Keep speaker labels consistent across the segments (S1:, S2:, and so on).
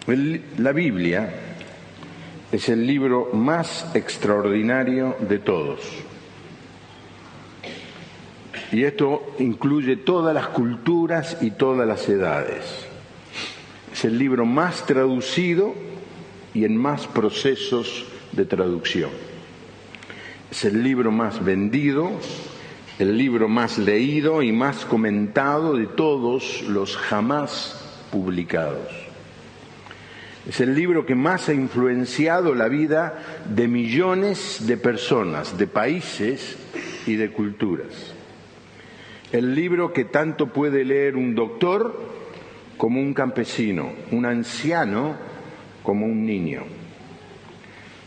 S1: La Biblia es el libro más extraordinario de todos. Y esto incluye todas las culturas y todas las edades. Es el libro más traducido y en más procesos de traducción. Es el libro más vendido, el libro más leído y más comentado de todos los jamás publicados. Es el libro que más ha influenciado la vida de millones de personas, de países y de culturas. El libro que tanto puede leer un doctor como un campesino, un anciano como un niño.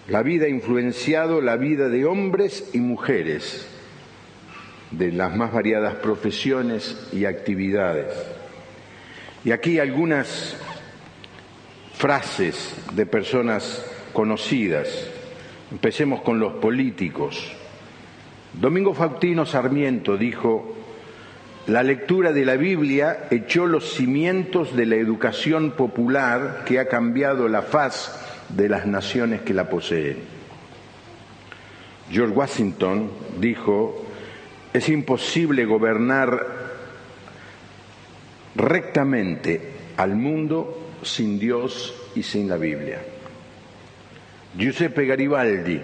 S1: La vida ha influenciado la vida de hombres y mujeres, de las más variadas profesiones y actividades. Y aquí algunas frases de personas conocidas. Empecemos con los políticos. Domingo Faustino Sarmiento dijo: la lectura de la Biblia echó los cimientos de la educación popular que ha cambiado la faz de las naciones que la poseen. George Washington dijo: es imposible gobernar rectamente al mundo sin Dios y sin la Biblia. Giuseppe Garibaldi: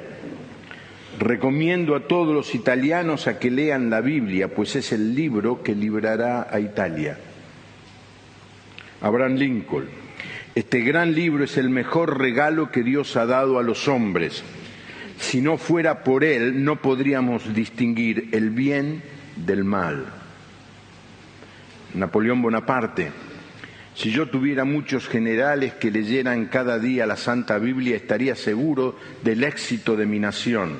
S1: recomiendo a todos los italianos a que lean la Biblia, pues es el libro que librará a Italia. Abraham Lincoln: este gran libro es el mejor regalo que Dios ha dado a los hombres. Si no fuera por él, no podríamos distinguir el bien del mal. Napoleón Bonaparte: si yo tuviera muchos generales que leyeran cada día la Santa Biblia, estaría seguro del éxito de mi nación.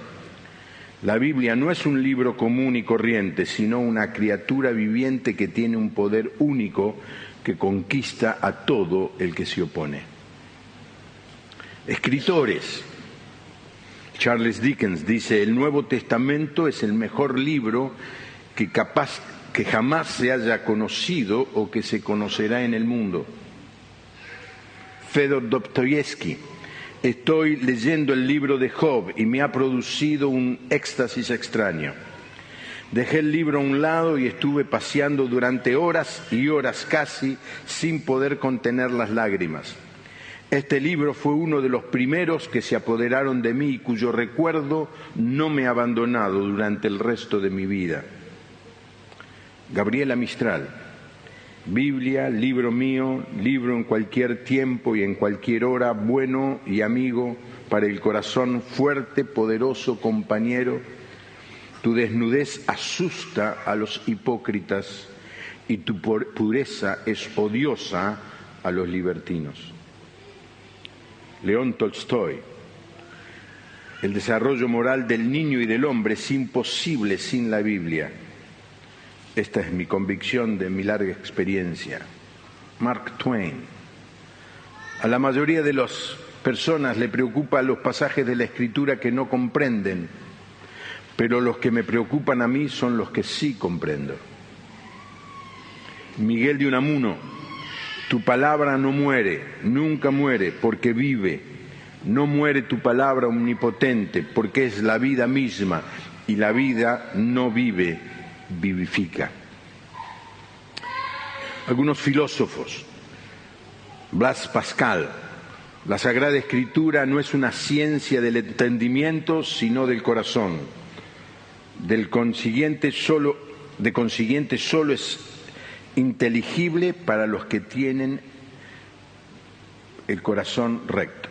S1: La Biblia no es un libro común y corriente, sino una criatura viviente que tiene un poder único que conquista a todo el que se opone. Escritores. Charles Dickens dice: el Nuevo Testamento es el mejor libro que jamás se haya conocido o que se conocerá en el mundo. Fedor Dostoyevsky: estoy leyendo el libro de Job y me ha producido un éxtasis extraño. Dejé el libro a un lado y estuve paseando durante horas y horas casi sin poder contener las lágrimas. Este libro fue uno de los primeros que se apoderaron de mí y cuyo recuerdo no me ha abandonado durante el resto de mi vida. Gabriela Mistral: Biblia, libro mío, libro en cualquier tiempo y en cualquier hora, bueno y amigo para el corazón, fuerte, poderoso compañero. Tu desnudez asusta a los hipócritas y tu pureza es odiosa a los libertinos. León Tolstoy: el desarrollo moral del niño y del hombre es imposible sin la Biblia. Esta es mi convicción de mi larga experiencia. Mark Twain: a la mayoría de las personas le preocupan los pasajes de la Escritura que no comprenden, pero los que me preocupan a mí son los que sí comprendo. Miguel de Unamuno: tu palabra no muere, nunca muere, porque vive. No muere tu palabra omnipotente, porque es la vida misma, y la vida no vive, vivifica. Algunos filósofos. Blaise Pascal: la Sagrada Escritura no es una ciencia del entendimiento, sino del corazón. De consiguiente solo es inteligible para los que tienen el corazón recto.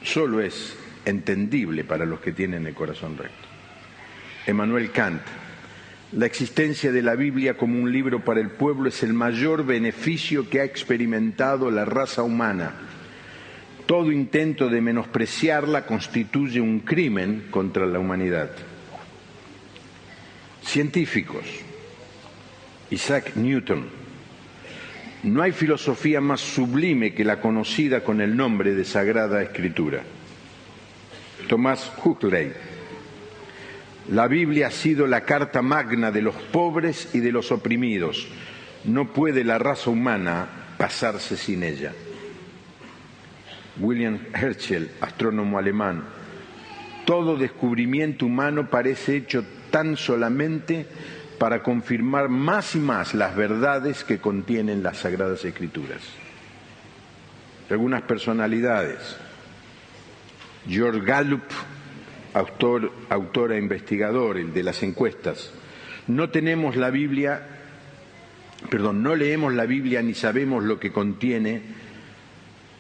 S1: Solo es entendible para los que tienen el corazón recto. Emmanuel Kant: la existencia de la Biblia como un libro para el pueblo es el mayor beneficio que ha experimentado la raza humana. Todo intento de menospreciarla constituye un crimen contra la humanidad. Científicos. Isaac Newton: no hay filosofía más sublime que la conocida con el nombre de Sagrada Escritura. Tomás Huxley: la Biblia ha sido la carta magna de los pobres y de los oprimidos. No puede la raza humana pasarse sin ella. William Herschel, astrónomo alemán, todo descubrimiento humano parece hecho tan solamente para confirmar más y más las verdades que contienen las Sagradas Escrituras. Algunas personalidades: George Gallup, autor e investigador, el de las encuestas. No leemos la Biblia ni sabemos lo que contiene.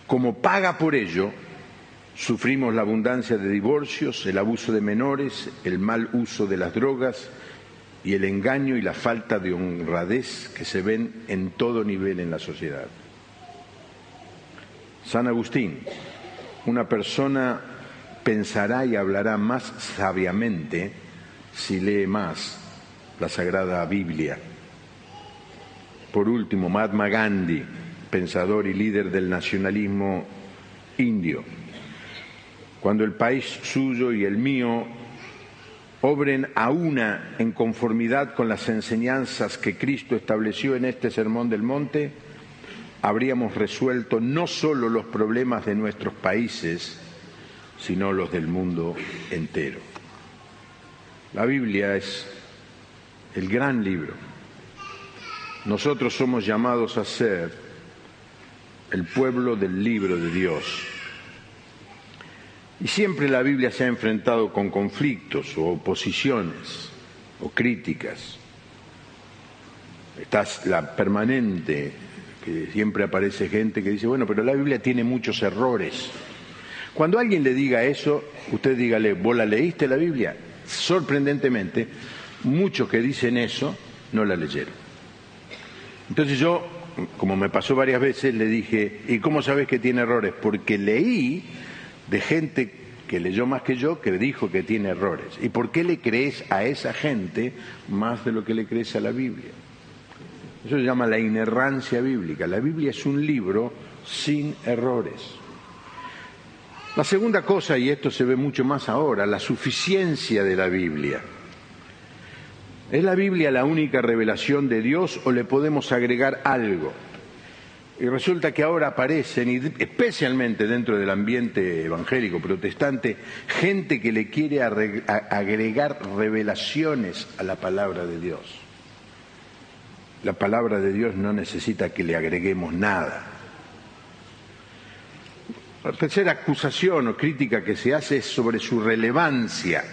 S1: Como paga por ello, sufrimos la abundancia de divorcios, el abuso de menores, el mal uso de las drogas y el engaño y la falta de honradez que se ven en todo nivel en la sociedad. San Agustín: una persona pensará y hablará más sabiamente si lee más la Sagrada Biblia. Por último, Mahatma Gandhi, pensador y líder del nacionalismo indio: cuando el país suyo y el mío obren a una en conformidad con las enseñanzas que Cristo estableció en este Sermón del Monte, habríamos resuelto no solo los problemas de nuestros países, sino los del mundo entero. La Biblia es el gran libro. Nosotros somos llamados a ser el pueblo del libro de Dios. Y siempre la Biblia se ha enfrentado con conflictos o oposiciones o críticas. Está la permanente, que siempre aparece gente que dice, bueno, pero la Biblia tiene muchos errores. Cuando alguien le diga eso, usted dígale, ¿vos la leíste la Biblia? Sorprendentemente, muchos que dicen eso no la leyeron. Entonces yo, como me pasó varias veces, le dije, ¿y cómo sabes que tiene errores? Porque leí de gente que leyó más que yo, que dijo que tiene errores. ¿Y por qué le crees a esa gente más de lo que le crees a la Biblia? Eso se llama la inerrancia bíblica. La Biblia es un libro sin errores. La segunda cosa, y esto se ve mucho más ahora, la suficiencia de la Biblia. ¿Es la Biblia la única revelación de Dios o le podemos agregar algo? Y resulta que ahora aparecen, especialmente dentro del ambiente evangélico protestante, gente que le quiere agregar revelaciones a la palabra de Dios. La palabra de Dios no necesita que le agreguemos nada. La tercera acusación o crítica que se hace es sobre su relevancia.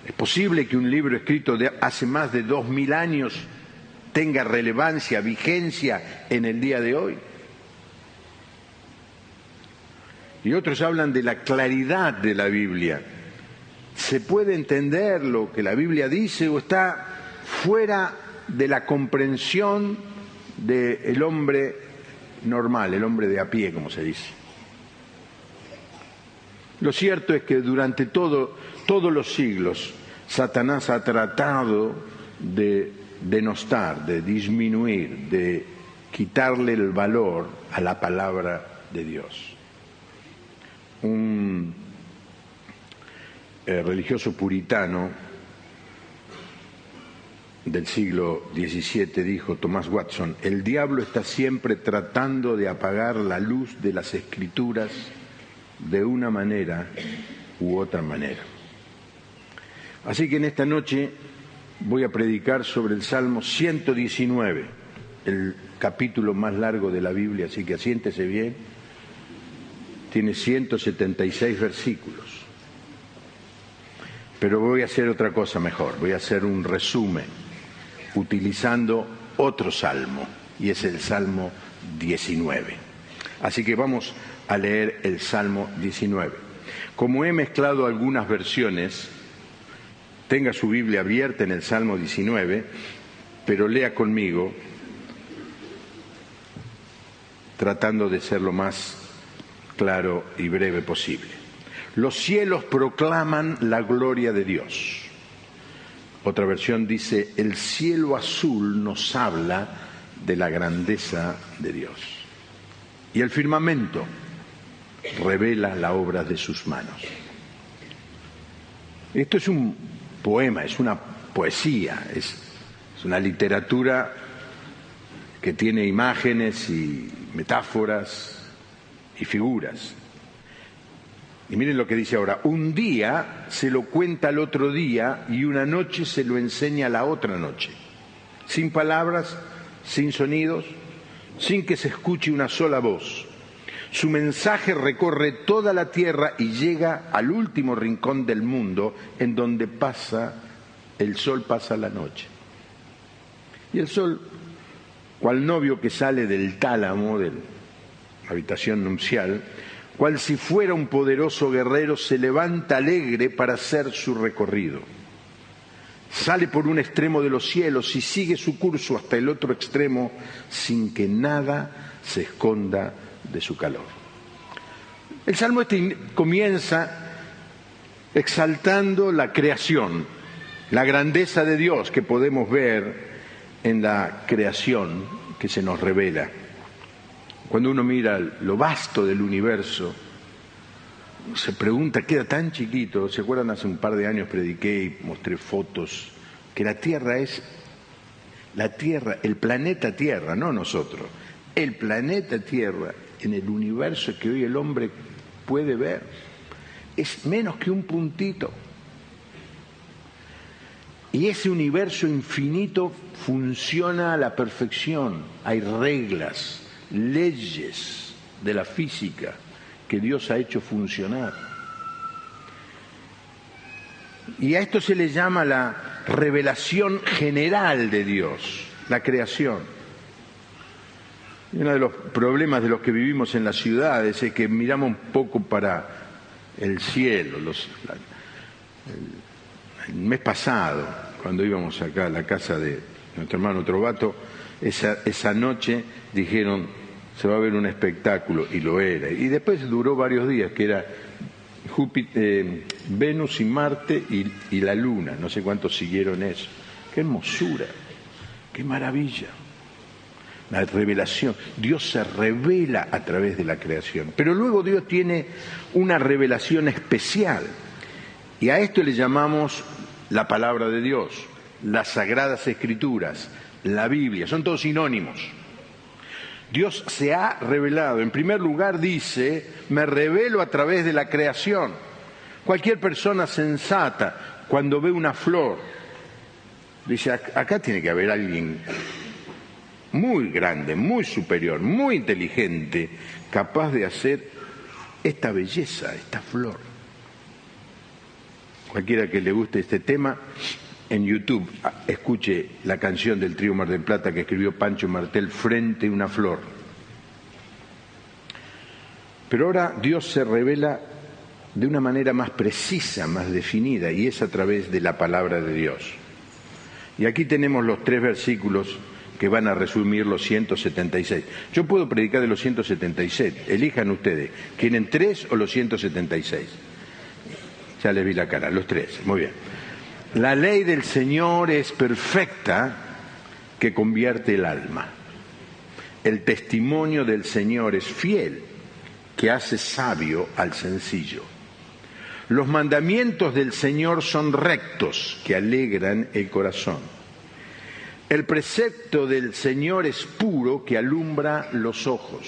S1: ¿Es posible que un libro escrito de hace más de 2000 años tenga relevancia, vigencia en el día de hoy? Y otros hablan de la claridad de la Biblia. ¿Se puede entender lo que la Biblia dice o está fuera de la comprensión del hombre normal, el hombre de a pie, como se dice? Lo cierto es que durante todos los siglos Satanás ha tratado de denostar, de disminuir, de quitarle el valor a la palabra de Dios. Un religioso puritano del siglo XVII dijo, Thomas Watson, el diablo está siempre tratando de apagar la luz de las Escrituras de una manera u otra manera. Así que en esta noche voy a predicar sobre el Salmo 119, el capítulo más largo de la Biblia, así que asiéntese bien. Tiene 176 versículos. Pero voy a hacer otra cosa mejor, voy a hacer un resumen utilizando otro salmo, y es el Salmo 19. Así que vamos a leer el Salmo 19. Como he mezclado algunas versiones, tenga su Biblia abierta en el Salmo 19, pero lea conmigo, tratando de ser lo más claro y breve posible. Los cielos proclaman la gloria de Dios. Otra versión dice, el cielo azul nos habla de la grandeza de Dios. Y el firmamento revela la obra de sus manos. Esto es un poema, es una poesía, es una literatura que tiene imágenes y metáforas y figuras. Y miren lo que dice ahora: un día se lo cuenta al otro día y una noche se lo enseña a la otra noche. Sin palabras, sin sonidos, sin que se escuche una sola voz. Su mensaje recorre toda la tierra y llega al último rincón del mundo, en donde el sol pasa la noche. Y el sol, cual novio que sale del tálamo de la habitación nupcial, cual si fuera un poderoso guerrero, se levanta alegre para hacer su recorrido. Sale por un extremo de los cielos y sigue su curso hasta el otro extremo sin que nada se esconda de su calor. El Salmo comienza exaltando la creación, la grandeza de Dios que podemos ver en la creación que se nos revela. Cuando uno mira lo vasto del universo, se pregunta, queda tan chiquito. ¿Se acuerdan? Hace un par de años prediqué y mostré fotos que la Tierra, el planeta Tierra, no nosotros, el planeta Tierra en el universo que hoy el hombre puede ver es menos que un puntito. Y ese universo infinito funciona a la perfección. Hay reglas, leyes de la física que Dios ha hecho funcionar. Y a esto se le llama la revelación general de Dios, la creación. Y uno de los problemas de los que vivimos en las ciudades es que miramos un poco para el cielo. El mes pasado, cuando íbamos acá a la casa de nuestro hermano Trovato, esa noche dijeron, se va a ver un espectáculo, y lo era. Y después duró varios días, que era Venus y Marte y la Luna. No sé cuántos siguieron eso. ¡Qué hermosura! ¡Qué maravilla! La revelación. Dios se revela a través de la creación. Pero luego Dios tiene una revelación especial. Y a esto le llamamos la palabra de Dios, las Sagradas Escrituras, la Biblia. Son todos sinónimos. Dios se ha revelado. En primer lugar dice, me revelo a través de la creación. Cualquier persona sensata, cuando ve una flor, dice, acá tiene que haber alguien muy grande, muy superior, muy inteligente, capaz de hacer esta belleza, esta flor. Cualquiera que le guste este tema, en YouTube escuche la canción del Trío Mar del Plata que escribió Pancho Martel, Frente a una flor. Pero ahora Dios se revela de una manera más precisa, más definida, y es a través de la palabra de Dios. Y aquí tenemos los 3 versículos que van a resumir los 176. Yo puedo predicar de los 176, elijan ustedes, ¿quieren 3 o los 176? Ya les vi la cara, los 3, muy bien. La ley del Señor es perfecta, que convierte el alma. El testimonio del Señor es fiel, que hace sabio al sencillo. Los mandamientos del Señor son rectos, que alegran el corazón. El precepto del Señor es puro, que alumbra los ojos.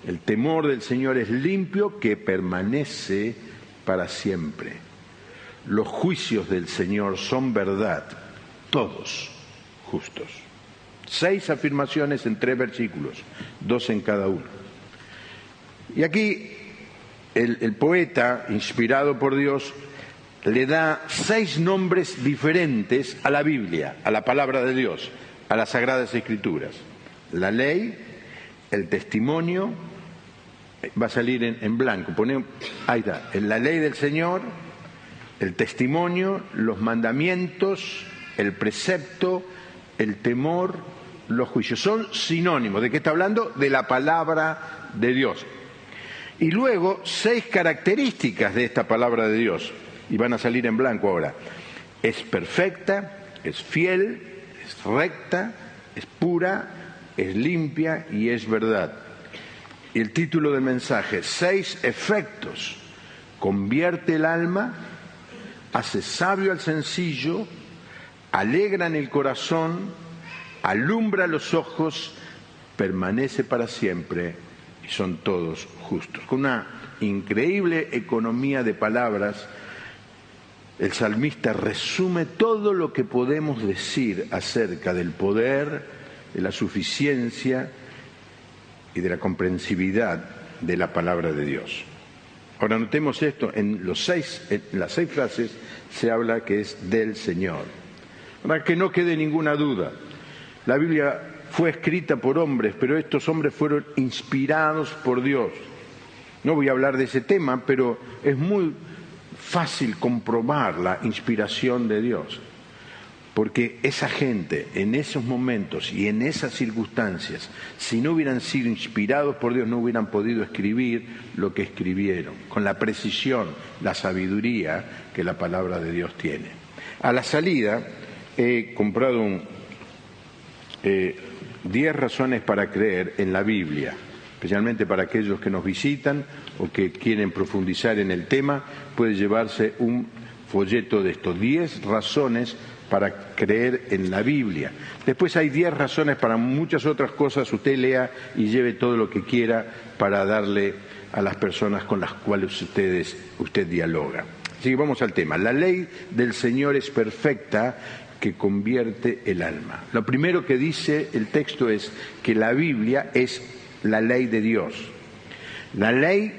S1: El temor del Señor es limpio, que permanece para siempre. Los juicios del Señor son verdad, todos justos. 6 afirmaciones en 3 versículos, 2 en cada uno. Y aquí el poeta, inspirado por Dios, le da 6 nombres diferentes a la Biblia, a la palabra de Dios, a las Sagradas Escrituras. La ley, el testimonio, va a salir en blanco, ahí está, la ley del Señor, el testimonio, los mandamientos, el precepto, el temor, los juicios. Son sinónimos. ¿De qué está hablando? De la palabra de Dios. Y luego 6 características de esta palabra de Dios. Y van a salir en blanco ahora. Es perfecta, es fiel, es recta, es pura, es limpia y es verdad. Y el título del mensaje, 6 efectos. Convierte el alma, hace sabio al sencillo, alegra en el corazón, alumbra los ojos, permanece para siempre y son todos justos. Con una increíble economía de palabras, el salmista resume todo lo que podemos decir acerca del poder, de la suficiencia y de la comprensibilidad de la palabra de Dios. Ahora notemos esto, en las 6 frases se habla que es del Señor. Para que no quede ninguna duda, la Biblia fue escrita por hombres, pero estos hombres fueron inspirados por Dios. No voy a hablar de ese tema, pero es muy fácil comprobar la inspiración de Dios, porque esa gente en esos momentos y en esas circunstancias, si no hubieran sido inspirados por Dios, no hubieran podido escribir lo que escribieron, con la precisión, la sabiduría que la palabra de Dios tiene. A la salida he comprado 10 razones para creer en la Biblia, especialmente para aquellos que nos visitan o que quieren profundizar en el tema. Puede llevarse un folleto de estos 10 razones para creer en la Biblia. Después hay 10 razones para muchas otras cosas. Usted lea y lleve todo lo que quiera para darle a las personas con las cuales usted dialoga. Así que vamos al tema. La ley del Señor es perfecta, que convierte el alma. Lo primero que dice el texto es que la Biblia es la ley de Dios. La ley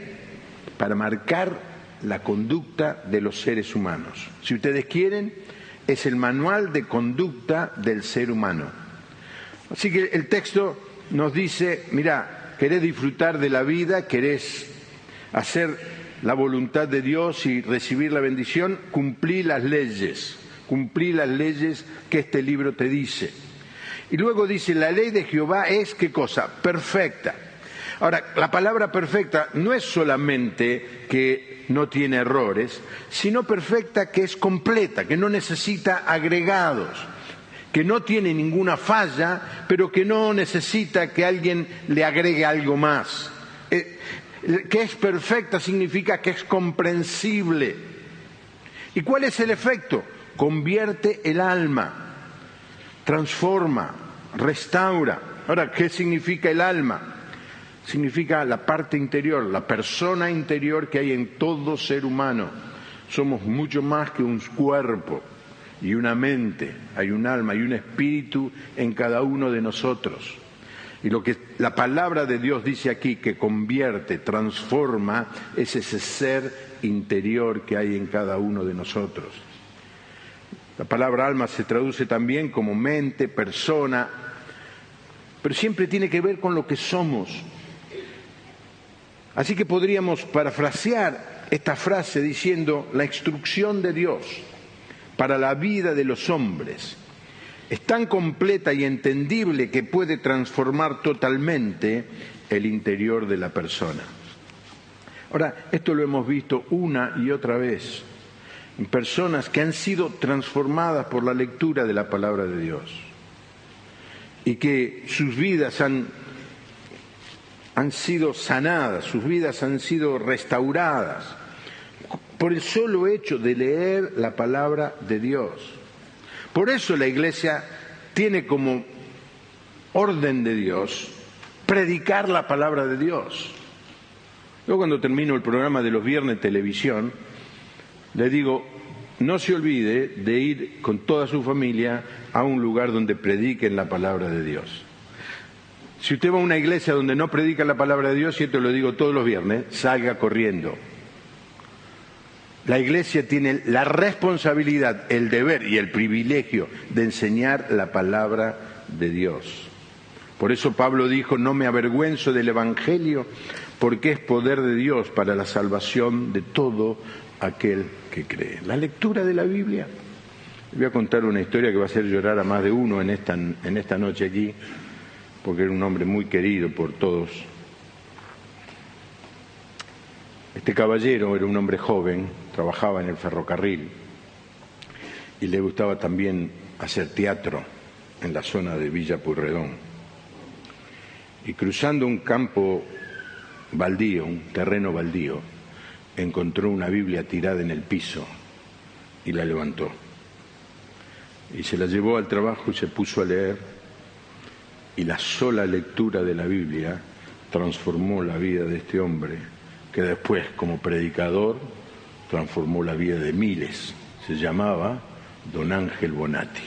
S1: para marcar la conducta de los seres humanos. Si ustedes quieren, es el manual de conducta del ser humano. Así que el texto nos dice, mira, querés disfrutar de la vida, querés hacer la voluntad de Dios y recibir la bendición, cumplí las leyes que este libro te dice. Y luego dice, la ley de Jehová es, ¿qué cosa? Perfecta. Ahora, la palabra perfecta no es solamente que no tiene errores, sino perfecta que es completa, que no necesita agregados, que no tiene ninguna falla, pero que no necesita que alguien le agregue algo más. Que es perfecta significa que es comprensible. ¿Y cuál es el efecto? Convierte el alma, transforma, restaura. Ahora, ¿qué significa el alma? Significa la parte interior, la persona interior que hay en todo ser humano. Somos mucho más que un cuerpo y una mente. Hay un alma y un espíritu en cada uno de nosotros. Y lo que la palabra de Dios dice aquí, que convierte, transforma, es ese ser interior que hay en cada uno de nosotros. La palabra alma se traduce también como mente, persona, pero siempre tiene que ver con lo que somos. Así que podríamos parafrasear esta frase diciendo, la instrucción de Dios para la vida de los hombres es tan completa y entendible que puede transformar totalmente el interior de la persona. Ahora, esto lo hemos visto una y otra vez en personas que han sido transformadas por la lectura de la palabra de Dios y que sus vidas han sido sanadas, sus vidas han sido restauradas por el solo hecho de leer la palabra de Dios. Por eso la Iglesia tiene como orden de Dios predicar la palabra de Dios. Yo cuando termino el programa de los viernes de televisión, le digo, no se olvide de ir con toda su familia a un lugar donde prediquen la palabra de Dios. Si usted va a una iglesia donde no predica la palabra de Dios, y esto lo digo todos los viernes, salga corriendo. La iglesia tiene la responsabilidad, el deber y el privilegio de enseñar la palabra de Dios. Por eso Pablo dijo, no me avergüenzo del Evangelio, porque es poder de Dios para la salvación de todo aquel que cree. La lectura de la Biblia. Voy a contar una historia que va a hacer llorar a más de uno en esta noche aquí, porque era un hombre muy querido por todos. Este caballero era un hombre joven, trabajaba en el ferrocarril y le gustaba también hacer teatro en la zona de Villa Pueyrredón. Y cruzando un campo baldío, un terreno baldío, encontró una Biblia tirada en el piso y la levantó. Y se la llevó al trabajo y se puso a leer. Y la sola lectura de la Biblia transformó la vida de este hombre, que después, como predicador, transformó la vida de miles. Se llamaba Don Ángel Bonatti.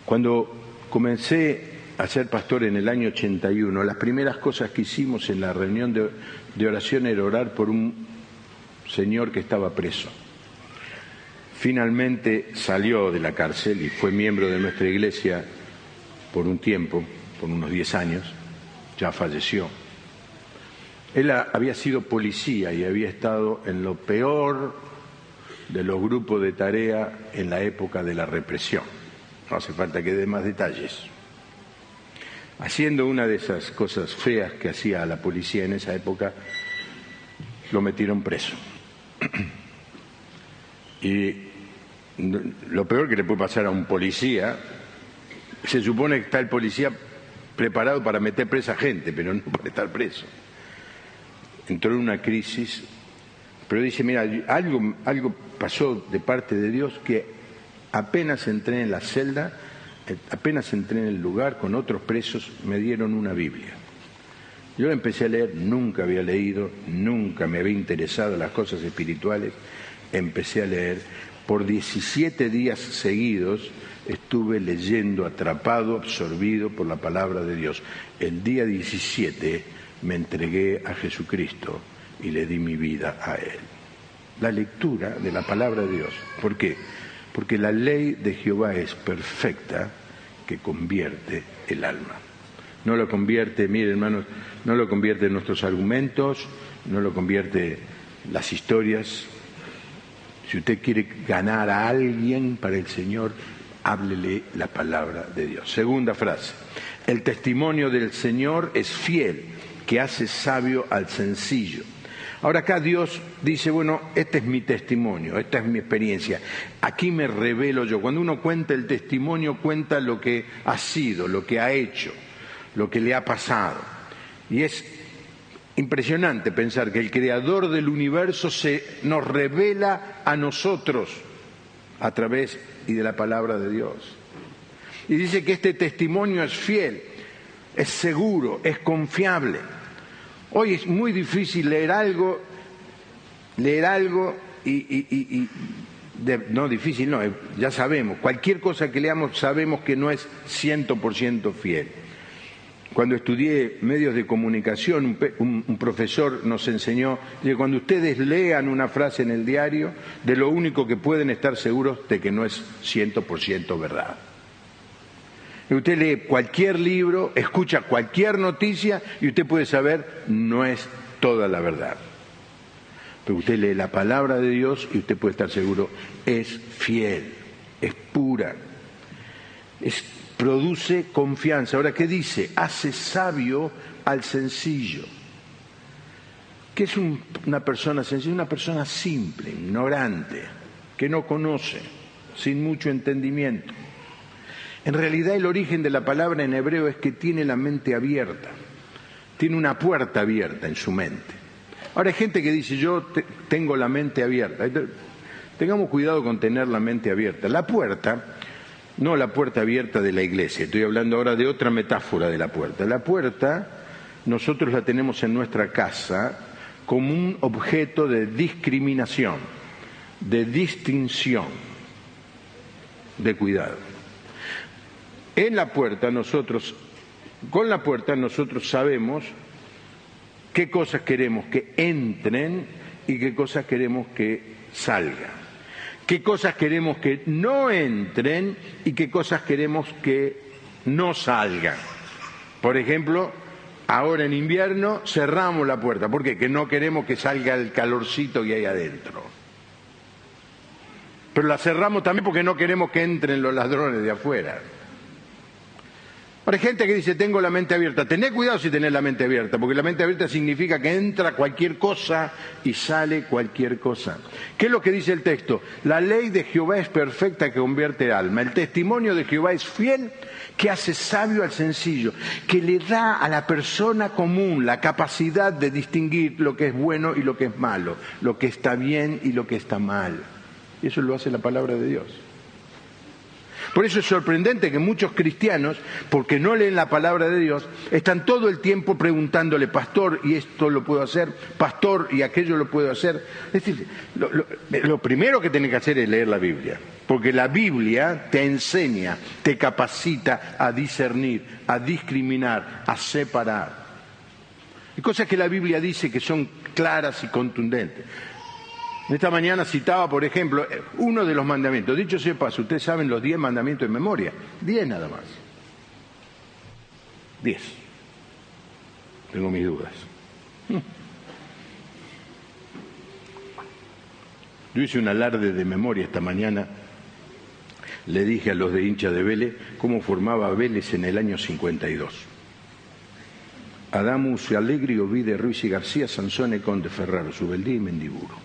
S1: Cuando comencé a ser pastor en el año 81, las primeras cosas que hicimos en la reunión de oración era orar por un señor que estaba preso. Finalmente salió de la cárcel y fue miembro de nuestra iglesia por un tiempo, por unos 10 años, ya falleció. Él había sido policía y había estado en lo peor de los grupos de tarea en la época de la represión. No hace falta que dé más detalles. Haciendo una de esas cosas feas que hacía la policía en esa época, lo metieron preso. Y lo peor que le puede pasar a un policía, se supone que está el policía preparado para meter presa a gente, pero no para estar preso. Entró en una crisis, pero dice, mira, algo pasó de parte de Dios que apenas entré en la celda, apenas entré en el lugar con otros presos, me dieron una Biblia. Yo la empecé a leer, nunca había leído, nunca me había interesado en las cosas espirituales, empecé a leer. Por 17 días seguidos estuve leyendo, atrapado, absorbido por la palabra de Dios. El día 17 me entregué a Jesucristo y le di mi vida a Él. La lectura de la palabra de Dios. ¿Por qué? Porque la ley de Jehová es perfecta, que convierte el alma. No lo convierte, miren hermanos, no lo convierte en nuestros argumentos, no lo convierte en las historias. Si usted quiere ganar a alguien para el Señor, háblele la palabra de Dios. Segunda frase, el testimonio del Señor es fiel, que hace sabio al sencillo. Ahora acá Dios dice, bueno, este es mi testimonio, esta es mi experiencia, aquí me revelo yo. Cuando uno cuenta el testimonio, cuenta lo que ha sido, lo que ha hecho, lo que le ha pasado. Y es impresionante pensar que el creador del universo nos revela a nosotros a través y de la palabra de Dios. Y dice que este testimonio es fiel, es seguro, es confiable. Hoy es muy difícil leer algo no, difícil no, ya sabemos, cualquier cosa que leamos sabemos que no es 100% fiel. Cuando estudié medios de comunicación, un profesor nos enseñó que cuando ustedes lean una frase en el diario, de lo único que pueden estar seguros de que no es 100% verdad. Usted lee cualquier libro, escucha cualquier noticia y usted puede saber, no es toda la verdad. Pero usted lee la palabra de Dios y usted puede estar seguro, es fiel, es pura, produce confianza. Ahora, ¿qué dice? Hace sabio al sencillo. ¿Qué es una persona sencilla? Una persona simple, ignorante, que no conoce, sin mucho entendimiento. En realidad el origen de la palabra en hebreo es que tiene la mente abierta, tiene una puerta abierta en su mente. Ahora hay gente que dice, yo tengo la mente abierta. Tengamos cuidado con tener la mente abierta. La puerta, no la puerta abierta de la iglesia, estoy hablando ahora de otra metáfora de la puerta. La puerta nosotros la tenemos en nuestra casa como un objeto de discriminación, de distinción, de cuidado. En la puerta con la puerta nosotros sabemos qué cosas queremos que entren y qué cosas queremos que salgan. Qué cosas queremos que no entren y qué cosas queremos que no salgan. Por ejemplo, ahora en invierno cerramos la puerta. ¿Por qué? Que no queremos que salga el calorcito que hay adentro. Pero la cerramos también porque no queremos que entren los ladrones de afuera. Hay gente que dice, tengo la mente abierta. Tened cuidado si tenés la mente abierta, porque la mente abierta significa que entra cualquier cosa y sale cualquier cosa. ¿Qué es lo que dice el texto? La ley de Jehová es perfecta, que convierte el alma. El testimonio de Jehová es fiel, que hace sabio al sencillo, que le da a la persona común la capacidad de distinguir lo que es bueno y lo que es malo, lo que está bien y lo que está mal. Y eso lo hace la palabra de Dios. Por eso es sorprendente que muchos cristianos, porque no leen la palabra de Dios, están todo el tiempo preguntándole, pastor, y esto lo puedo hacer, pastor, y aquello lo puedo hacer. Es decir, lo primero que tienen que hacer es leer la Biblia, porque la Biblia te enseña, te capacita a discernir, a discriminar, a separar. Hay cosas que la Biblia dice que son claras y contundentes. Esta mañana citaba, por ejemplo, uno de los mandamientos. Dicho sea de paso, ustedes saben los 10 mandamientos de memoria. 10 nada más. 10. Tengo mis dudas. Yo hice un alarde de memoria esta mañana. Le dije a los de hincha de Vélez cómo formaba Vélez en el año 52. Adamus, Allegri, Ovide, Ruiz y García, Sansone, Conde, Ferraro, Subeldí y Mendiburo.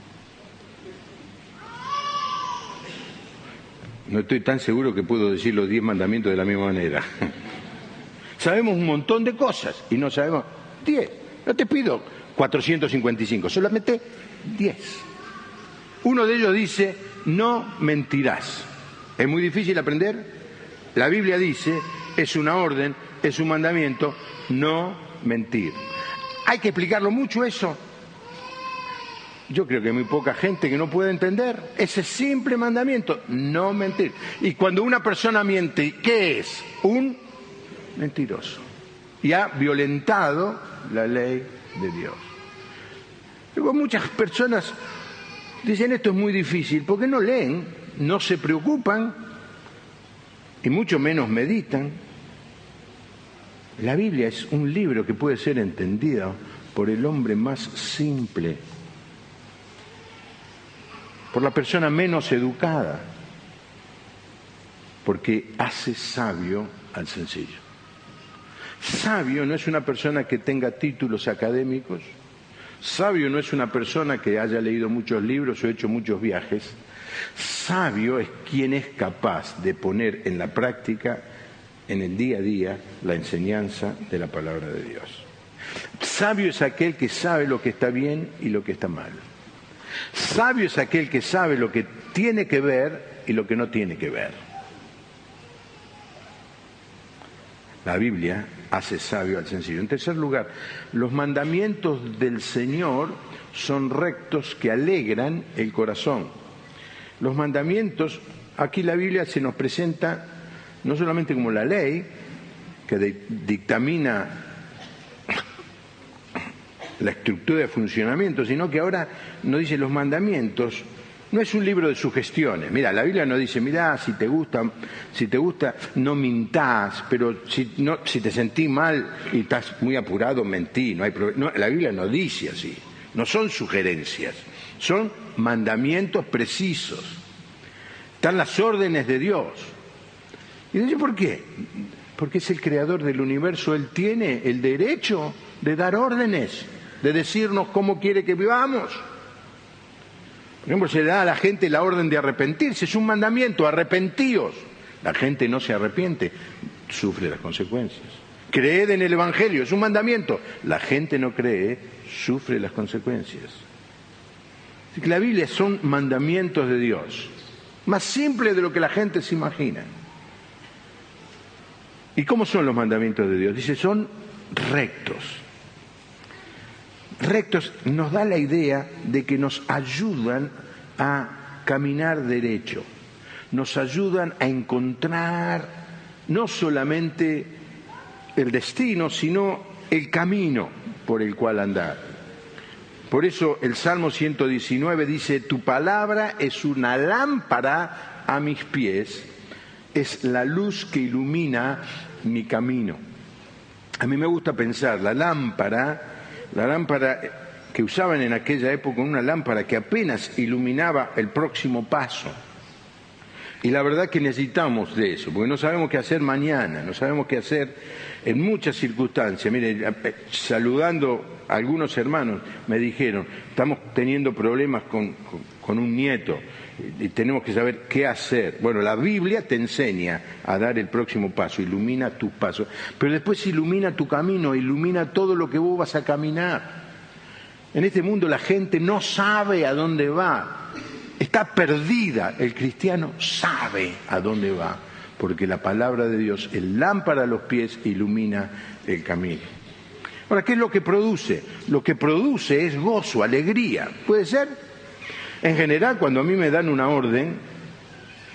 S1: No estoy tan seguro que puedo decir los 10 mandamientos de la misma manera. Sabemos un montón de cosas y no sabemos 10. No te pido 455, solamente 10. Uno de ellos dice, no mentirás. ¿Es muy difícil aprender? La Biblia dice, es una orden, es un mandamiento, no mentir. ¿Hay que explicarlo mucho eso? Yo creo que hay muy poca gente que no puede entender ese simple mandamiento, no mentir. Y cuando una persona miente, ¿qué es? Un mentiroso. Y ha violentado la ley de Dios. Luego muchas personas dicen esto es muy difícil porque no leen, no se preocupan y mucho menos meditan. La Biblia es un libro que puede ser entendido por el hombre más simple, por la persona menos educada, porque hace sabio al sencillo. Sabio no es una persona que tenga títulos académicos, sabio no es una persona que haya leído muchos libros o hecho muchos viajes, sabio es quien es capaz de poner en la práctica, en el día a día, la enseñanza de la palabra de Dios. Sabio es aquel que sabe lo que está bien y lo que está mal. Sabio es aquel que sabe lo que tiene que ver y lo que no tiene que ver. La Biblia hace sabio al sencillo. En tercer lugar, los mandamientos del Señor son rectos que alegran el corazón. Los mandamientos, aquí la Biblia se nos presenta no solamente como la ley, que dictamina la estructura de funcionamiento, sino que ahora nos dice los mandamientos, no es un libro de sugestiones. Mira, la Biblia nos dice, mira, si te gusta, no mintás, pero si te sentís mal y estás muy apurado, mentí, no hay problema. No, la Biblia no dice así, no son sugerencias, son mandamientos precisos. Están las órdenes de Dios. ¿Y dice por qué? Porque es el creador del universo, Él tiene el derecho de dar órdenes, de decirnos cómo quiere que vivamos. Por ejemplo, se le da a la gente la orden de arrepentirse, es un mandamiento, arrepentíos. La gente no se arrepiente, sufre las consecuencias. Creed en el Evangelio, es un mandamiento. La gente no cree, sufre las consecuencias. Así que la Biblia son mandamientos de Dios, más simples de lo que la gente se imagina. ¿Y cómo son los mandamientos de Dios? Dice, son rectos. Rectos nos da la idea de que nos ayudan a caminar derecho, nos ayudan a encontrar no solamente el destino, sino el camino por el cual andar. Por eso el Salmo 119 dice, tu palabra es una lámpara a mis pies, es la luz que ilumina mi camino. A mí me gusta pensar, la lámpara que usaban en aquella época, una lámpara que apenas iluminaba el próximo paso. Y la verdad que necesitamos de eso, porque no sabemos qué hacer mañana, no sabemos qué hacer en muchas circunstancias. Mire, saludando a algunos hermanos, me dijeron, estamos teniendo problemas con un nieto y tenemos que saber qué hacer. Bueno, la Biblia te enseña a dar el próximo paso, ilumina tus pasos, pero después ilumina tu camino, ilumina todo lo que vos vas a caminar. En este mundo la gente no sabe a dónde va, está perdida. El cristiano sabe a dónde va, porque la palabra de Dios es lámpara a los pies e ilumina el camino. Ahora, ¿qué es lo que produce? Lo que produce es gozo, alegría. ¿Puede ser? En general, cuando a mí me dan una orden,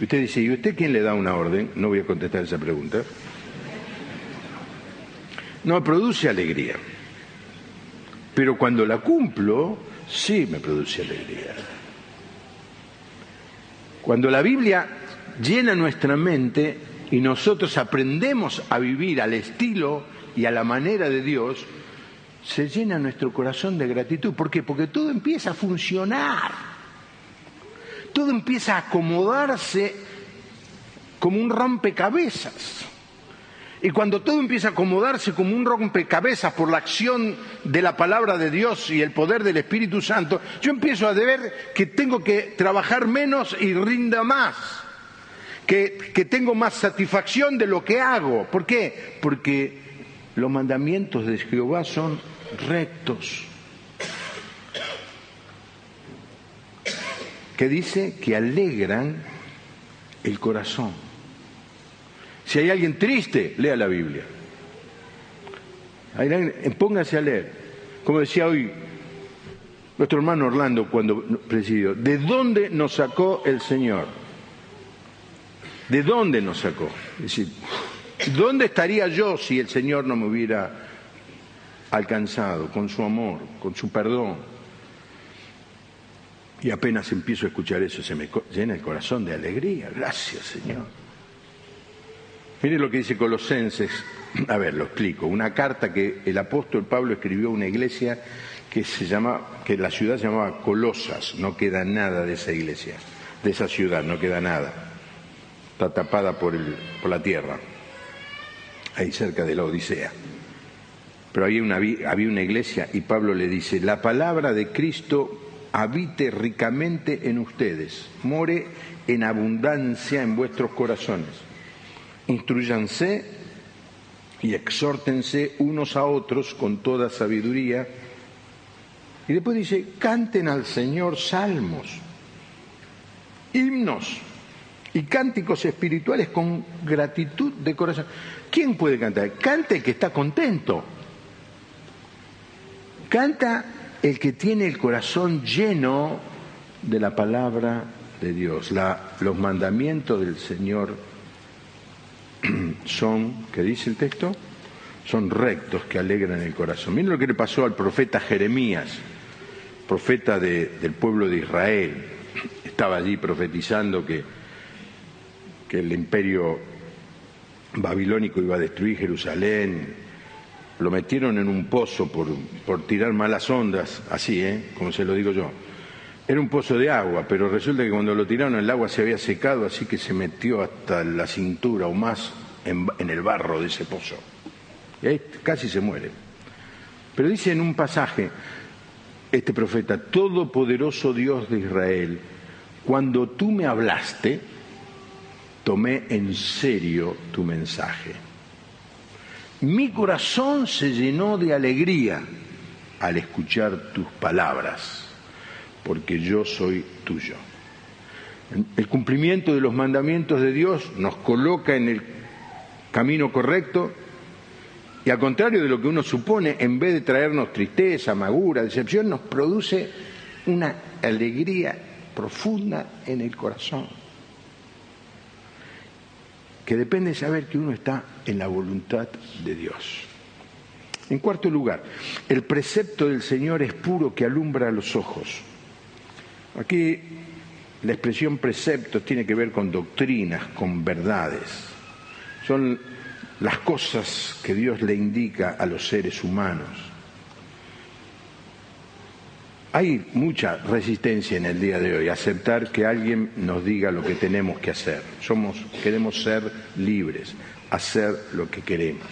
S1: usted dice, ¿y usted quién le da una orden? No voy a contestar esa pregunta. No, produce alegría. Pero cuando la cumplo, sí me produce alegría. Cuando la Biblia llena nuestra mente y nosotros aprendemos a vivir al estilo y a la manera de Dios, se llena nuestro corazón de gratitud. ¿Por qué? Porque todo empieza a funcionar. Todo empieza a acomodarse como un rompecabezas. Y cuando todo empieza a acomodarse como un rompecabezas por la acción de la palabra de Dios y el poder del Espíritu Santo, yo empiezo a ver que tengo que trabajar menos y rinda más, que tengo más satisfacción de lo que hago. ¿Por qué? Porque los mandamientos de Jehová son rectos. Que dice que alegran el corazón. Si hay alguien triste, lea la Biblia. Póngase a leer. Como decía hoy nuestro hermano Orlando cuando presidió, ¿de dónde nos sacó el Señor? ¿De dónde nos sacó? Es decir, ¿dónde estaría yo si el Señor no me hubiera alcanzado con su amor, con su perdón? Y apenas empiezo a escuchar eso, se me llena el corazón de alegría. Gracias, Señor. Mire lo que dice Colosenses, a ver, lo explico, una carta que el apóstol Pablo escribió a una iglesia que la ciudad se llamaba Colosas, no queda nada de esa iglesia, de esa ciudad, no queda nada, está tapada por la tierra, ahí cerca de la Odisea. Pero había una iglesia y Pablo le dice, la palabra de Cristo habite ricamente en ustedes, more en abundancia en vuestros corazones. Instrúyanse y exhórtense unos a otros con toda sabiduría. Y después dice, canten al Señor salmos, himnos y cánticos espirituales con gratitud de corazón. ¿Quién puede cantar? Canta el que está contento. Canta el que tiene el corazón lleno de la palabra de Dios. Los mandamientos del Señor son, ¿qué dice el texto? Son rectos que alegran el corazón. Miren lo que le pasó al profeta Jeremías, profeta del pueblo de Israel. Estaba allí profetizando que el imperio babilónico iba a destruir Jerusalén. Lo metieron en un pozo por tirar malas ondas, así, como se lo digo yo. Era un pozo de agua, pero resulta que cuando lo tiraron el agua se había secado, así que se metió hasta la cintura o más en el barro de ese pozo. Y ahí casi se muere. Pero dice en un pasaje este profeta, Todopoderoso Dios de Israel, cuando tú me hablaste, tomé en serio tu mensaje. Mi corazón se llenó de alegría al escuchar tus palabras, porque yo soy tuyo. El cumplimiento de los mandamientos de Dios nos coloca en el camino correcto y, al contrario de lo que uno supone, en vez de traernos tristeza, amargura, decepción, nos produce una alegría profunda en el corazón, que depende de saber que uno está en la voluntad de Dios. En cuarto lugar, el precepto del Señor es puro que alumbra los ojos. Aquí la expresión preceptos tiene que ver con doctrinas, con verdades. Son las cosas que Dios le indica a los seres humanos. Hay mucha resistencia en el día de hoy a aceptar que alguien nos diga lo que tenemos que hacer. Queremos ser libres, hacer lo que queremos.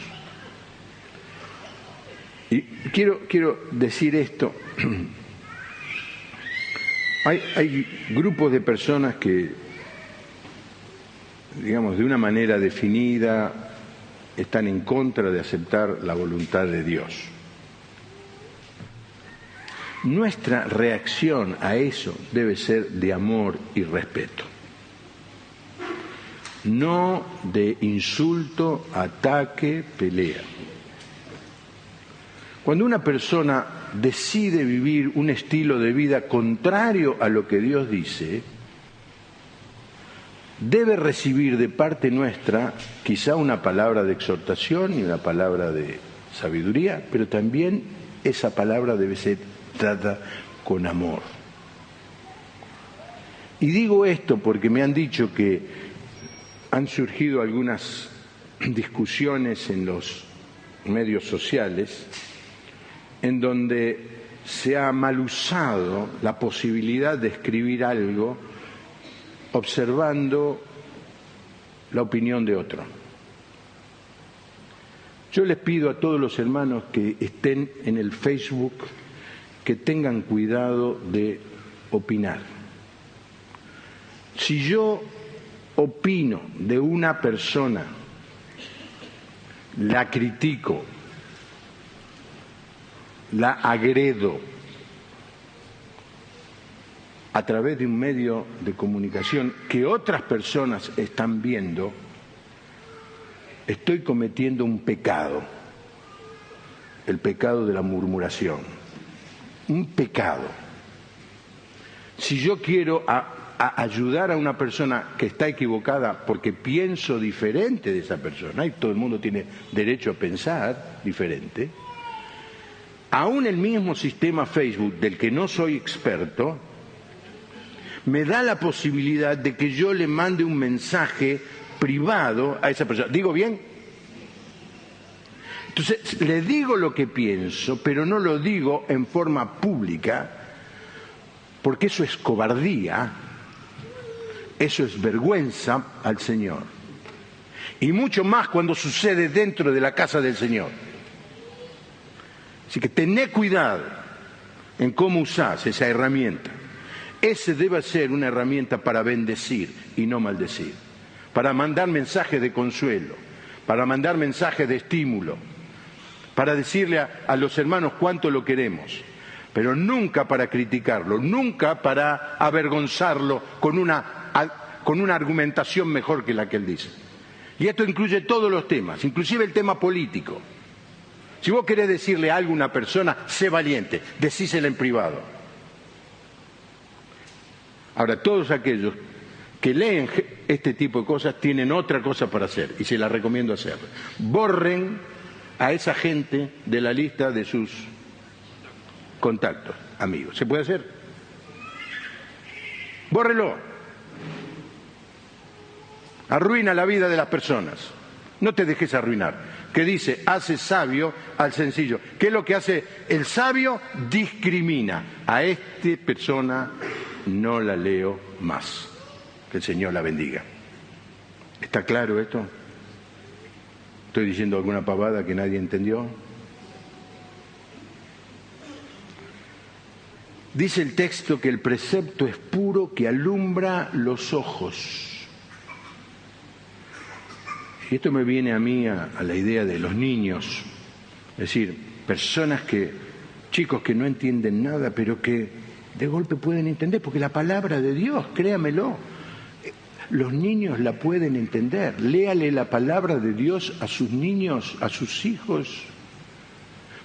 S1: Y quiero decir esto. Hay grupos de personas que, digamos, de una manera definida, están en contra de aceptar la voluntad de Dios. Nuestra reacción a eso debe ser de amor y respeto. no de insulto, ataque, pelea. Cuando una persona decide vivir un estilo de vida contrario a lo que Dios dice, debe recibir de parte nuestra quizá una palabra de exhortación y una palabra de sabiduría, pero también esa palabra debe ser dada con amor. Y digo esto porque me han dicho que han surgido algunas discusiones en los medios sociales en donde se ha mal usado la posibilidad de escribir algo observando la opinión de otro. Yo les pido a todos los hermanos que estén en el Facebook que tengan cuidado de opinar. Si yo opino de una persona, la critico, la agredo a través de un medio de comunicación que otras personas están viendo, estoy cometiendo un pecado, el pecado de la murmuración, un pecado. Si yo quiero ayudar a una persona que está equivocada porque pienso diferente de esa persona, y todo el mundo tiene derecho a pensar diferente, aún el mismo sistema Facebook del que no soy experto me da la posibilidad de que yo le mande un mensaje privado a esa persona. ¿Digo bien? Entonces, le digo lo que pienso, pero no lo digo en forma pública, porque eso es cobardía, eso es vergüenza al Señor. Y mucho más cuando sucede dentro de la casa del Señor. Así que tené cuidado en cómo usás esa herramienta. Ese debe ser una herramienta para bendecir y no maldecir, para mandar mensajes de consuelo, para mandar mensajes de estímulo, para decirle a los hermanos cuánto lo queremos, pero nunca para criticarlo, nunca para avergonzarlo con una argumentación mejor que la que él dice. Y esto incluye todos los temas, inclusive el tema político. Si vos querés decirle algo a una persona, sé valiente, decísela en privado. Ahora, todos aquellos que leen este tipo de cosas tienen otra cosa para hacer, y se las recomiendo hacer. Borren a esa gente de la lista de sus contactos, amigos. ¿Se puede hacer? Bórrelo. Arruina la vida de las personas. No te dejes arruinar. Que dice, hace sabio al sencillo. ¿Qué es lo que hace el sabio? Discrimina. A esta persona no la leo más. Que el Señor la bendiga. ¿Está claro esto? ¿Estoy diciendo alguna pavada que nadie entendió? Dice el texto que el precepto es puro, que alumbra los ojos. Y esto me viene a mí a la idea de los niños. Es decir, chicos que no entienden nada, pero que de golpe pueden entender, porque la palabra de Dios, créamelo, los niños la pueden entender. Léale la palabra de Dios a sus niños, a sus hijos.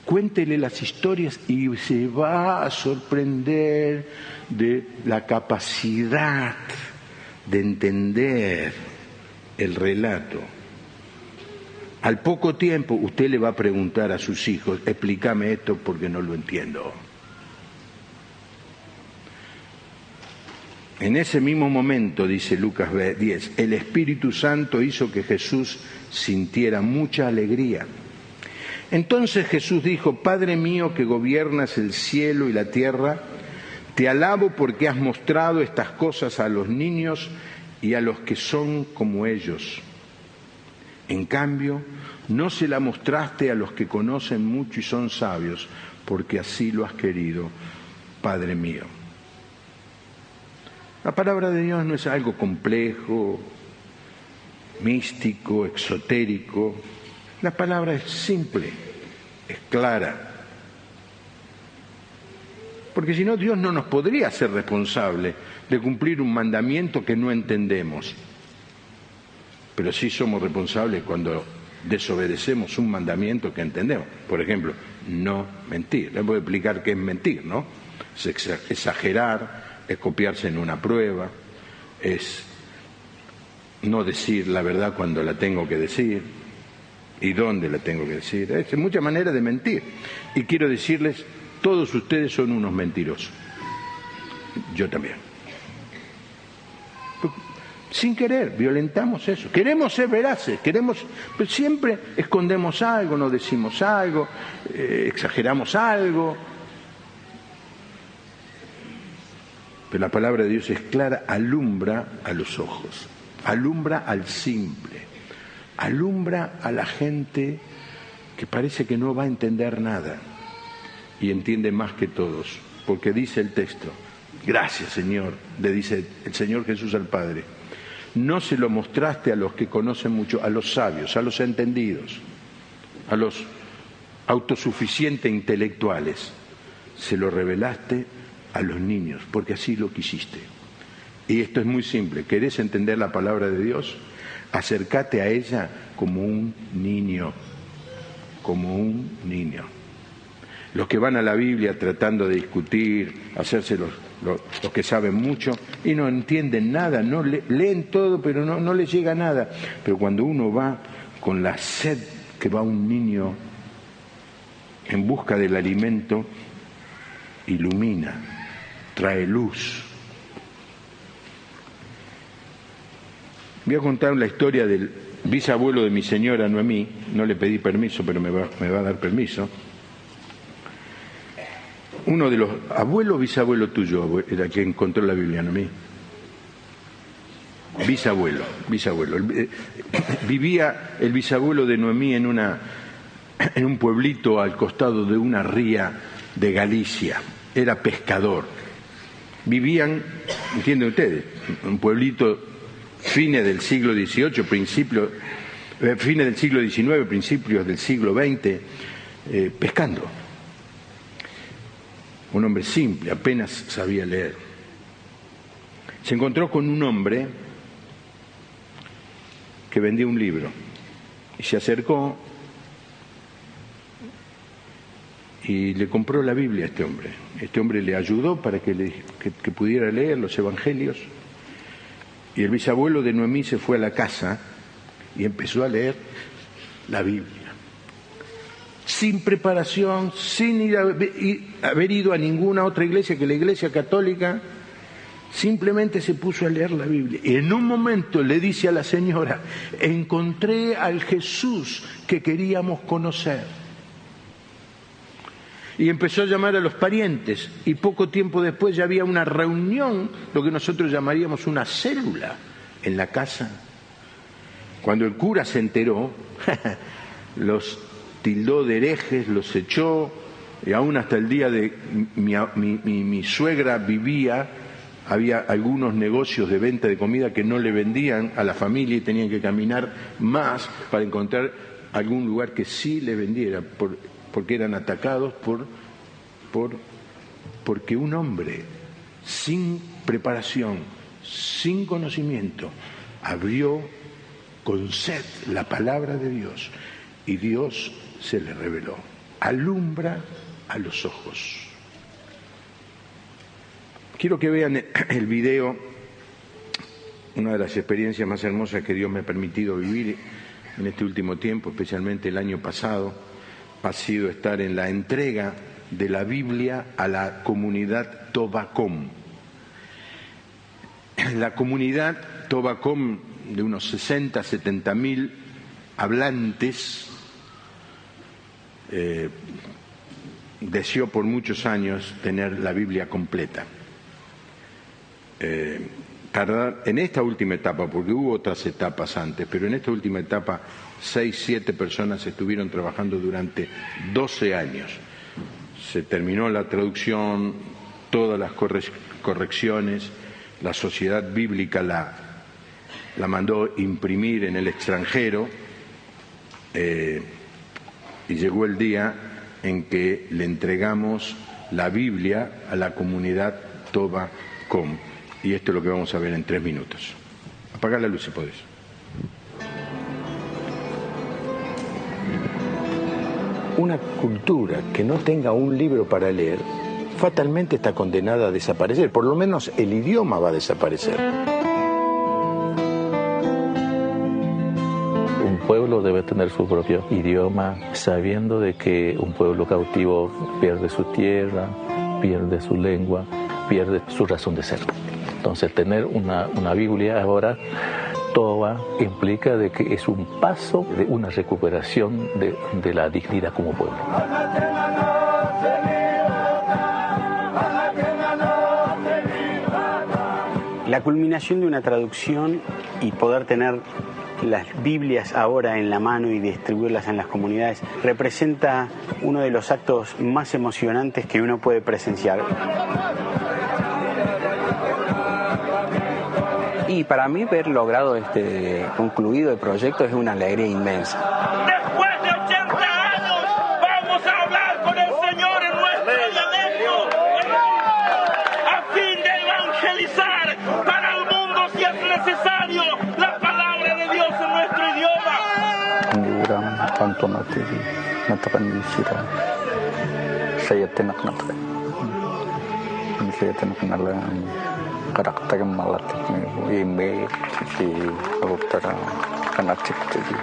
S1: Cuéntele las historias y se va a sorprender de la capacidad de entender el relato. Al poco tiempo usted le va a preguntar a sus hijos, explícame esto porque no lo entiendo. En ese mismo momento, dice Lucas 10, el Espíritu Santo hizo que Jesús sintiera mucha alegría. Entonces Jesús dijo, Padre mío que gobiernas el cielo y la tierra, te alabo porque has mostrado estas cosas a los niños y a los que son como ellos. En cambio, no se la mostraste a los que conocen mucho y son sabios, porque así lo has querido, Padre mío. La palabra de Dios no es algo complejo, místico, exotérico. La palabra es simple, es clara. Porque si no, Dios no nos podría hacer responsable de cumplir un mandamiento que no entendemos. pero sí somos responsables cuando desobedecemos un mandamiento que entendemos. Por ejemplo, no mentir. Les voy a explicar qué es mentir, ¿no? Es exagerar, es copiarse en una prueba, es no decir la verdad cuando la tengo que decir y dónde la tengo que decir. Es muchas maneras de mentir. Y quiero decirles, todos ustedes son unos mentirosos. Yo también. Sin querer, violentamos eso. Queremos ser veraces, pero siempre escondemos algo, no decimos algo, exageramos algo. Pero la palabra de Dios es clara, alumbra a los ojos, alumbra al simple, alumbra a la gente que parece que no va a entender nada y entiende más que todos, porque dice el texto, gracias Señor, le dice el Señor Jesús al Padre, no se lo mostraste a los que conocen mucho, a los sabios, a los entendidos, a los autosuficientes intelectuales, se lo revelaste a los niños, porque así lo quisiste. Y esto es muy simple, ¿querés entender la palabra de Dios? Acércate a ella como un niño, como un niño. Los que van a la Biblia tratando de discutir, hacerse los que saben mucho y no entienden nada, no leen todo, pero no les llega nada. Pero cuando uno va con la sed que va un niño en busca del alimento, ilumina, trae luz. Voy a contar la historia del bisabuelo de mi señora Noemí, no le pedí permiso, pero me va a dar permiso. Uno de los abuelos, bisabuelo tuyo, era quien encontró la Biblia, Noemí. Bisabuelo. Vivía el bisabuelo de Noemí en un pueblito al costado de una ría de Galicia. Era pescador. Vivían, ¿entienden ustedes? Un pueblito fines del siglo XVIII, fines del siglo XIX, principios del siglo XX, pescando. Un hombre simple, apenas sabía leer. Se encontró con un hombre que vendía un libro y se acercó y le compró la Biblia a este hombre. Este hombre le ayudó para que pudiera leer los evangelios. Y el bisabuelo de Noemí se fue a la casa y empezó a leer la Biblia. Sin preparación, sin haber ido a ninguna otra iglesia que la Iglesia Católica, simplemente se puso a leer la Biblia. Y en un momento le dice a la señora, encontré al Jesús que queríamos conocer. Y empezó a llamar a los parientes y poco tiempo después ya había una reunión, lo que nosotros llamaríamos una célula, en la casa. Cuando el cura se enteró, los tildó de herejes, los echó, y aún hasta el día de mi suegra vivía, había algunos negocios de venta de comida que no le vendían a la familia y tenían que caminar más para encontrar algún lugar que sí le vendiera, porque eran atacados porque un hombre sin preparación, sin conocimiento, abrió con sed la palabra de Dios y Dios se le reveló. Alumbra a los ojos. Quiero que vean el video, una de las experiencias más hermosas que Dios me ha permitido vivir en este último tiempo, especialmente el año pasado, ha sido estar en la entrega de la Biblia a la comunidad Tobacom. La comunidad Tobacom, de unos 60.000-70.000 hablantes, deseó por muchos años tener la Biblia completa. Tardar en esta última etapa, porque hubo otras etapas antes, pero en esta última etapa 6-7 personas estuvieron trabajando durante 12 años. Se terminó la traducción, todas las correcciones, la Sociedad Bíblica la mandó imprimir en el extranjero y llegó el día en que le entregamos la Biblia a la comunidad Tobacom. Y esto es lo que vamos a ver en 3 minutos. Apaga la luz si podés. Una cultura que no tenga un libro para leer fatalmente está condenada a desaparecer, por lo menos el idioma va a desaparecer.
S2: Un pueblo debe tener su propio idioma, sabiendo de que un pueblo cautivo pierde su tierra, pierde su lengua, pierde su razón de ser. Entonces tener una Biblia ahora toda implica de que es un paso de una recuperación de la dignidad como pueblo.
S3: La culminación de una traducción y poder tener las Biblias ahora en la mano y distribuirlas en las comunidades representa uno de los actos más emocionantes que uno puede presenciar.
S4: Y para mí ver logrado concluido el proyecto es una alegría inmensa.
S5: Después de 80 años vamos a hablar con el Señor en nuestro dialecto a fin de evangelizar para el mundo si es necesario la palabra de Dios en nuestro idioma.
S6: karakter malatik ni email si agutara kanatik jadi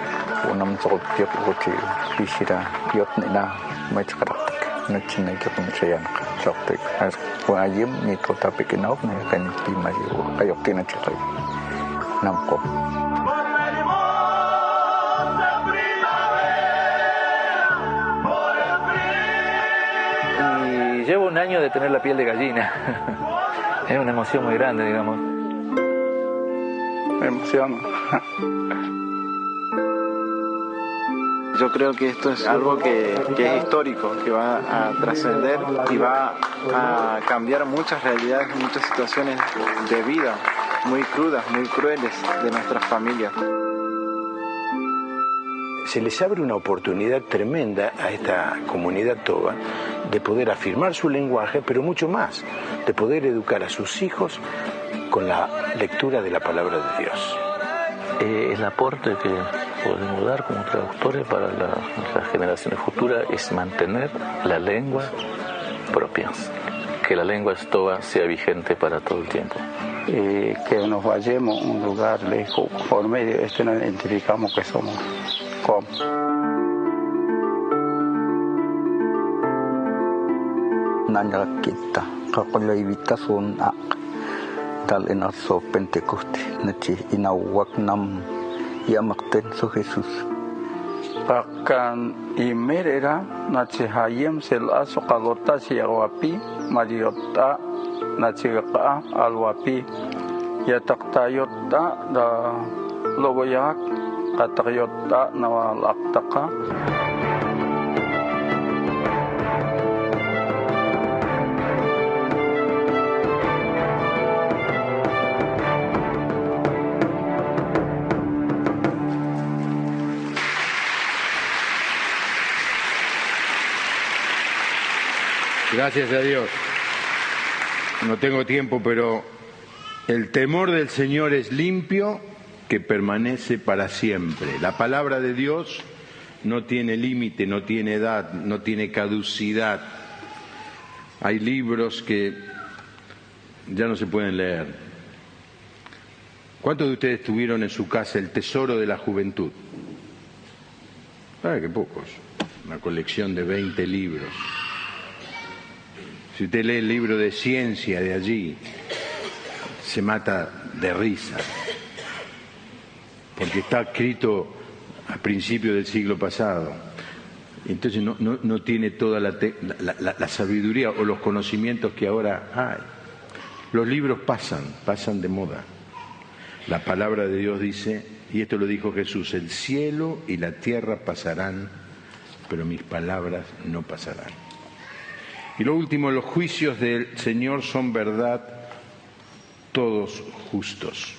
S6: unam sokpiak uti bisira yot na mai karakter na chinai ke pensayan soktek as wajib ni to tapi kenop ni kan timari ayok tina chikai namko.
S2: Y llevo un año de tener la piel de gallina. Es una emoción muy grande, digamos.
S6: Me emociona.
S7: Yo creo que esto es algo que es histórico, que va a trascender y va a cambiar muchas realidades, muchas situaciones de vida muy crudas, muy crueles de nuestras familias.
S1: Se les abre una oportunidad tremenda a esta comunidad toba de poder afirmar su lenguaje, pero mucho más, de poder educar a sus hijos con la lectura de la palabra de Dios.
S2: El aporte que podemos dar como traductores para las generaciones futuras es mantener la lengua propia, que la lengua toba sea vigente para todo el tiempo.
S6: Que nos vayamos a un lugar lejos, por medio de esto nos identificamos que somos com. Nanya kita kakulay vitasun ak dal inaso Pentecoste nachi inawak nam yamakten so Jesus pakan imerera nachi hayem sel aso kalota siawapi mariota nachi ka alwapi yataktayota da logoyak katayota nawalaktaka.
S1: Gracias a Dios. No tengo tiempo, pero el temor del Señor es limpio, que permanece para siempre. La palabra de Dios no tiene límite, no tiene edad, no tiene caducidad. Hay libros que ya no se pueden leer. ¿Cuántos de ustedes tuvieron en su casa el tesoro de la juventud? Qué pocos. Una colección de 20 libros. Si usted lee el libro de ciencia de allí, se mata de risa, porque está escrito a principios del siglo pasado. Entonces no tiene toda la sabiduría o los conocimientos que ahora hay. Los libros pasan de moda. La palabra de Dios dice, y esto lo dijo Jesús, el cielo y la tierra pasarán, pero mis palabras no pasarán. Y lo último, los juicios del Señor son verdad, todos justos.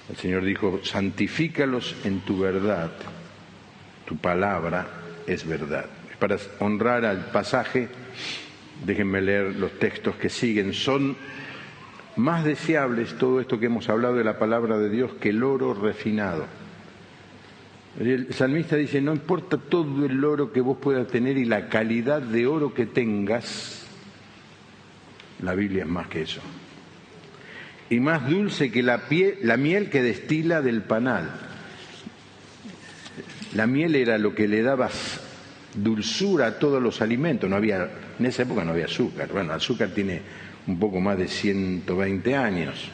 S1: El Señor dijo, santifícalos en tu verdad, tu palabra es verdad. Para honrar al pasaje, déjenme leer los textos que siguen. Son más deseables todo esto que hemos hablado de la palabra de Dios que el oro refinado. El salmista dice, no importa todo el oro que vos puedas tener y la calidad de oro que tengas, la Biblia es más que eso. Y más dulce que la miel que destila del panal. La miel era lo que le daba dulzura a todos los alimentos. En esa época no había azúcar. Bueno, el azúcar tiene un poco más de 120 años.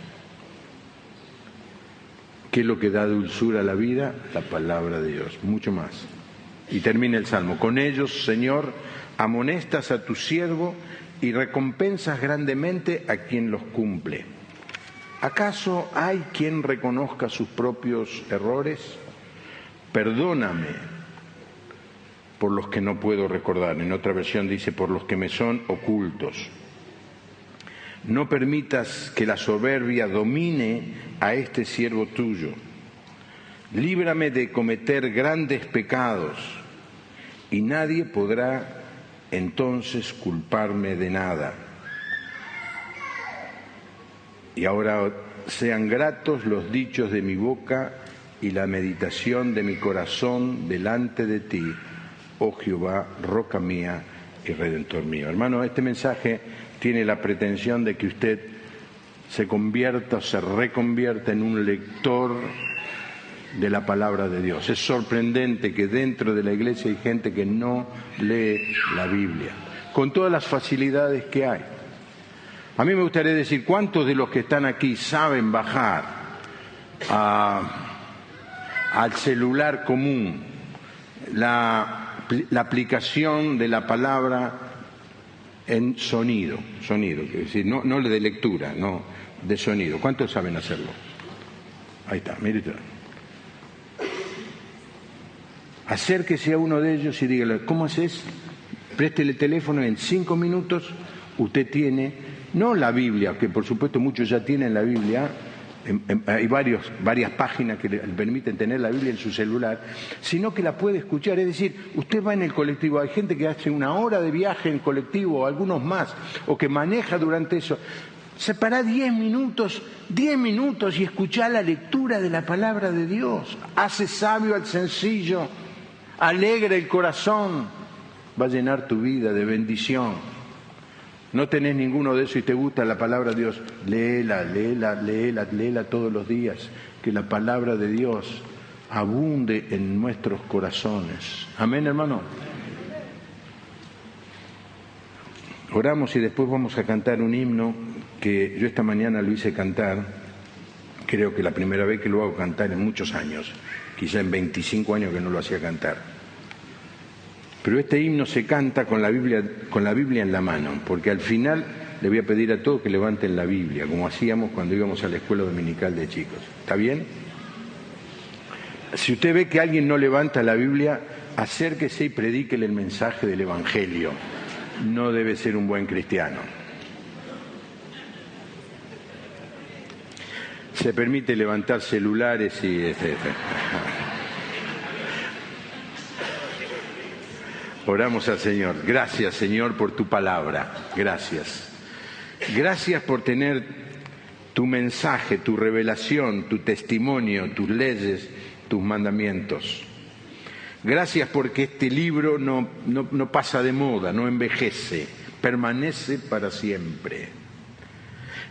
S1: ¿Qué es lo que da dulzura a la vida? La palabra de Dios, mucho más. Y termina el Salmo. Con ellos, Señor, amonestas a tu siervo y recompensas grandemente a quien los cumple. ¿Acaso hay quien reconozca sus propios errores? Perdóname por los que no puedo recordar. En otra versión dice, por los que me son ocultos. No permitas que la soberbia domine a este siervo tuyo. Líbrame de cometer grandes pecados y nadie podrá entonces culparme de nada. Y ahora sean gratos los dichos de mi boca y la meditación de mi corazón delante de ti, oh Jehová, roca mía y redentor mío. Hermano, este mensaje tiene la pretensión de que usted se convierta o se reconvierta en un lector de la palabra de Dios. Es sorprendente que dentro de la iglesia hay gente que no lee la Biblia, con todas las facilidades que hay. A mí me gustaría decir, ¿cuántos de los que están aquí saben bajar al celular común la aplicación de la palabra en sonido, es decir, no de lectura, no de sonido? ¿Cuántos saben hacerlo? Ahí está, mire usted. Acérquese a uno de ellos y dígale, ¿cómo haces? Préstele el teléfono, en 5 minutos usted tiene, no la Biblia, que por supuesto muchos ya tienen la Biblia, hay varias páginas que le permiten tener la Biblia en su celular, sino que la puede escuchar. Es decir, usted va en el colectivo, hay gente que hace 1 hora de viaje en colectivo, o algunos más, o que maneja durante eso. Separá 10 minutos y escuchá la lectura de la palabra de Dios. Hace sabio al sencillo, alegra el corazón, va a llenar tu vida de bendición. No tenés ninguno de eso y te gusta la palabra de Dios, léela todos los días, que la palabra de Dios abunde en nuestros corazones. Amén, hermano. Oramos y después vamos a cantar un himno que yo esta mañana lo hice cantar, creo que la primera vez que lo hago cantar en muchos años, quizá en 25 años que no lo hacía cantar. Pero este himno se canta con la Biblia en la mano, porque al final le voy a pedir a todos que levanten la Biblia, como hacíamos cuando íbamos a la escuela dominical de chicos. ¿Está bien? Si usted ve que alguien no levanta la Biblia, acérquese y predíquele el mensaje del Evangelio. No debe ser un buen cristiano. Se permite levantar celulares y Oramos al Señor. Gracias, Señor, por tu palabra. Gracias. Gracias por tener tu mensaje, tu revelación, tu testimonio, tus leyes, tus mandamientos. Gracias porque este libro no pasa de moda, no envejece, permanece para siempre.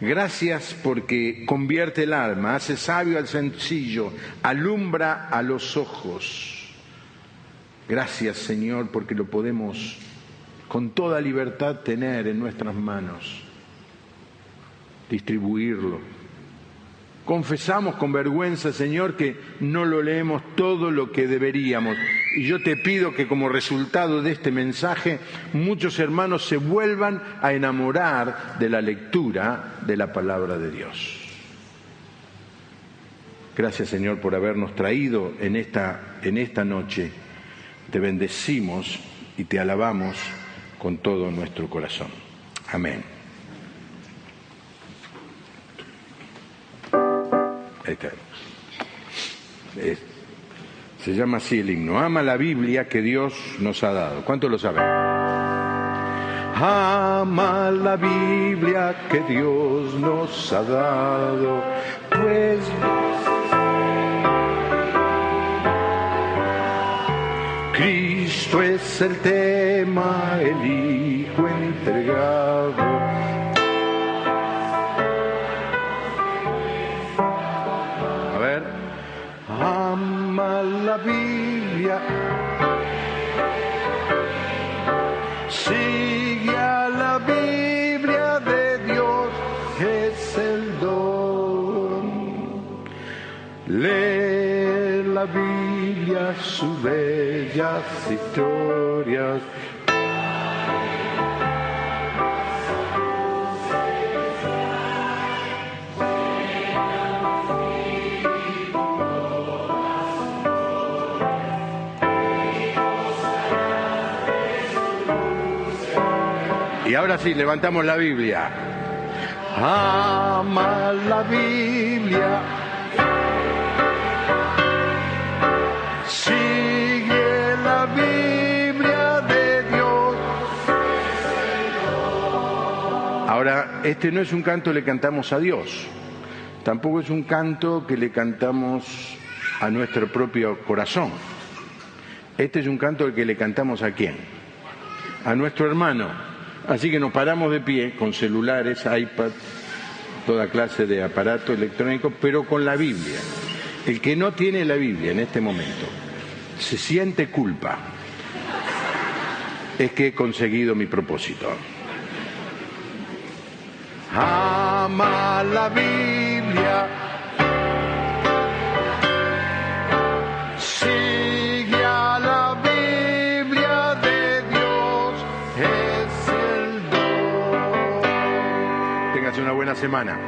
S1: Gracias porque convierte el alma, hace sabio al sencillo, alumbra a los ojos. Gracias, Señor, porque lo podemos con toda libertad tener en nuestras manos, distribuirlo. Confesamos con vergüenza, Señor, que no lo leemos todo lo que deberíamos. Y yo te pido que como resultado de este mensaje, muchos hermanos se vuelvan a enamorar de la lectura de la palabra de Dios. Gracias, Señor, por habernos traído en esta noche. Te bendecimos y te alabamos con todo nuestro corazón. Amén. Ahí está. Se llama así el himno. Ama la Biblia que Dios nos ha dado. ¿Cuántos lo saben? Ama la Biblia que Dios nos ha dado, pues Cristo es el tema, el Hijo entregado. A ver, ama la Biblia, sigue a la Biblia de Dios, es el don. Lee la Biblia, sus bellas historias. Y ahora sí, levantamos la Biblia. Ama la Biblia, sigue la Biblia de Dios. Ahora, este no es un canto que le cantamos a Dios, tampoco es un canto que le cantamos a nuestro propio corazón. Este es un canto que le cantamos ¿a quién? A nuestro hermano. Así que nos paramos de pie con celulares, iPad, toda clase de aparato electrónico, pero con la Biblia. El que no tiene la Biblia en este momento se siente culpa. Es que he conseguido mi propósito. Ama la Biblia, sigue a la Biblia de Dios, es el don. Téngase una buena semana.